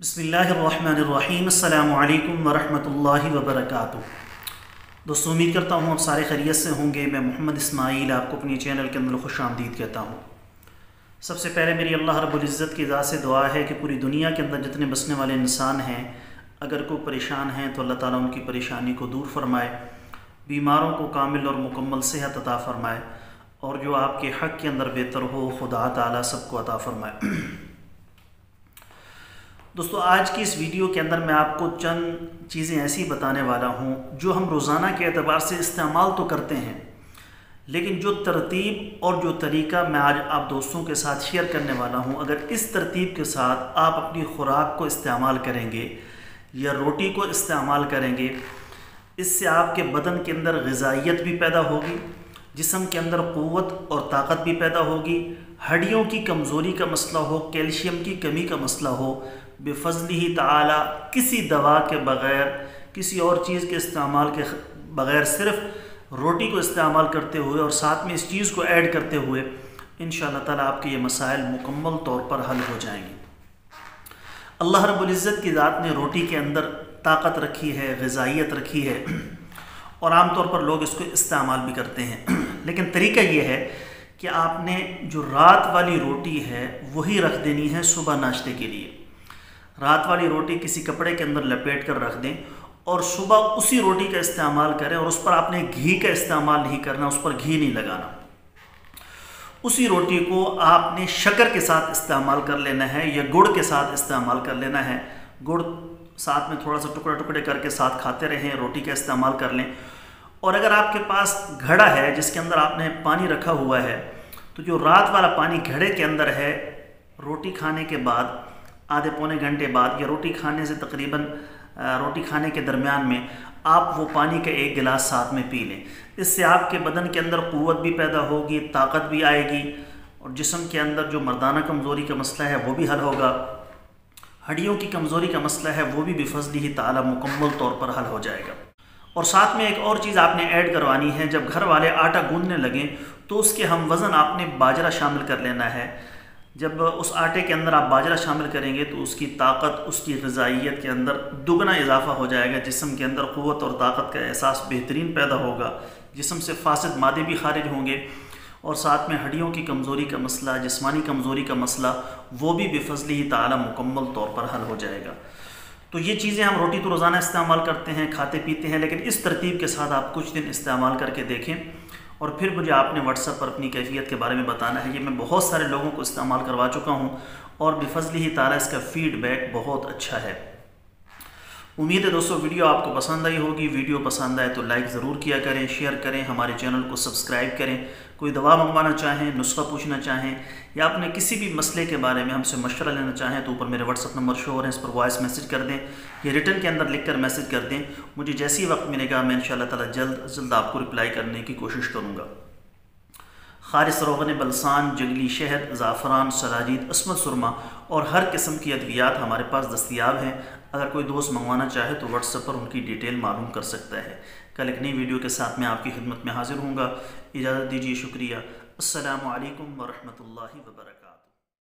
बिस्मिल्लाहिर्रहमानिर्रहीम अस्सलामु अलैकुम वरहमतुल्लाहि वबरकातुहू। दोस्तों, उम्मीद करता हूँ आप सारे खैरियत से होंगे। मैं मोहम्मद इस्माइल आपको अपने चैनल के अंदर खुश आमदीद कहता हूँ। सबसे पहले मेरी अल्लाह रब्बुल इज़्ज़त की ज़ात से दुआ है कि पूरी दुनिया के अंदर जितने बसने वाले इंसान हैं, अगर कोई परेशान हैं तो अल्लाह ताला उनकी परेशानी को दूर फरमाए, बीमारों को कामिल और मुकम्मल सेहत अता फ़रमाए, और जो आपके हक़ के अंदर बेहतर हो खुदा ताला सबको अता फ़रमाए। दोस्तों, आज की इस वीडियो के अंदर मैं आपको चंद चीज़ें ऐसी बताने वाला हूँ जो हम रोज़ाना के एतबार से इस्तेमाल तो करते हैं, लेकिन जो तरतीब और जो तरीका मैं आज आप दोस्तों के साथ शेयर करने वाला हूँ, अगर इस तरतीब के साथ आप अपनी ख़ुराक को इस्तेमाल करेंगे या रोटी को इस्तेमाल करेंगे, इससे आपके बदन के अंदर ग़िज़ाइयत भी पैदा होगी, जिस्म के अंदर क़ुव्वत और ताकत भी पैदा होगी, हड्डियों की कमज़ोरी का मसला हो, कैल्शियम की कमी का मसला हो, बेफ़ज़्लिही ताला किसी दवा के बग़ैर, किसी और चीज़ के इस्तेमाल के बग़ैर, सिर्फ़ रोटी को इस्तेमाल करते हुए और साथ में इस चीज़ को ऐड करते हुए इंशाअल्लाह ताला आपके ये मसाइल मुकम्मल तौर पर हल हो जाएंगे। अल्लाह रब्बुल इज़्ज़त की ज़ात ने रोटी के अंदर ताकत रखी है, ग़िज़ाइयत रखी है, और आम तौर पर लोग इसको इस्तेमाल भी करते हैं। लेकिन तरीका ये है कि आपने जो रात वाली रोटी है वही रख देनी है सुबह नाश्ते के लिए। रात वाली रोटी किसी कपड़े के अंदर लपेट कर रख दें और सुबह उसी रोटी का इस्तेमाल करें, और उस पर आपने घी का इस्तेमाल नहीं करना, उस पर घी नहीं लगाना। उसी रोटी को आपने शक्कर के साथ इस्तेमाल कर लेना है या गुड़ के साथ इस्तेमाल कर लेना है। गुड़ साथ में थोड़ा सा टुकड़े टुकड़े करके साथ खाते रहें, रोटी का इस्तेमाल कर लें। और अगर आपके पास घड़ा है जिसके अंदर आपने पानी रखा हुआ है, तो जो रात वाला पानी घड़े के अंदर है, रोटी खाने के बाद आधे पौने घंटे बाद या रोटी खाने से तकरीबन रोटी खाने के दरमियान में आप वो पानी का एक गिलास साथ में पी लें। इससे आपके बदन के अंदर क़ुव्वत भी पैदा होगी, ताकत भी आएगी, और जिस्म के अंदर जो मर्दाना कमज़ोरी का मसला है वो भी हल होगा, हड्डियों की कमज़ोरी का मसला है वो भी बिफ़ज़्लिही ताला मुकम्मल तौर पर हल हो जाएगा। और साथ में एक और चीज़ आपने ऐड करवानी है, जब घर वाले आटा गूंदने लगें तो उसके हम वज़न आपने बाजरा शामिल कर लेना है। जब उस आटे के अंदर आप बाजरा शामिल करेंगे तो उसकी ताकत, उसकी ग़िज़ाइयत के अंदर दुगना इजाफ़ा हो जाएगा, जिस्म के अंदर क़ुव्वत और ताकत का एहसास बेहतरीन पैदा होगा, जिस्म से फासिद मादे भी खारिज होंगे, और साथ में हड्डियों की कमज़ोरी का मसला, जिस्मानी कमज़ोरी का मसला वो भी बिफ़ज़्लिही ताला मुकम्मल तौर पर हल हो जाएगा। तो ये चीज़ें हम रोटी तो रोज़ाना इस्तेमाल करते हैं, खाते पीते हैं, लेकिन इस तरतीब के साथ आप कुछ दिन इस्तेमाल करके देखें और फिर मुझे आपने व्हाट्सएप पर अपनी कैफियत के बारे में बताना है। ये मैं बहुत सारे लोगों को इस्तेमाल करवा चुका हूँ और बिफ़ज़्लिही ताला इसका फ़ीडबैक बहुत अच्छा है। उम्मीद है दोस्तों वीडियो आपको पसंद आई होगी। वीडियो पसंद आए तो लाइक ज़रूर किया करें, शेयर करें, हमारे चैनल को सब्सक्राइब करें। कोई दवा मंगवाना चाहें, नुस्खा पूछना चाहें, या अपने किसी भी मसले के बारे में हमसे मशवरा लेना चाहें तो ऊपर मेरे व्हाट्सअप नंबर शो हो रहे हैं, इस पर वॉइस मैसेज कर दें या रिटर्न के अंदर लिखकर मैसेज कर दें। मुझे जैसे ही वक्त मिलेगा मैं इंशाअल्लाह ताला जल्द जल्द आपको रिप्लाई करने की कोशिश करूँगा। खारिस रोगन बलसान, जंगली शहद, ज़ाफ़रान, सलाजीद, अस्मद सुरमा और हर किस्म की अद्वियात हमारे पास दस्तयाब हैं। अगर कोई दोस्त मंगवाना चाहे तो व्हाट्सएप पर उनकी डिटेल मालूम कर सकता है। कल एक नई वीडियो के साथ मैं आपकी खिदमत में हाजिर हूँगा। इजाज़त दीजिए, शुक्रिया। अस्सलामु अलैकुम वरहमतुल्लाहि वबरकातुहू।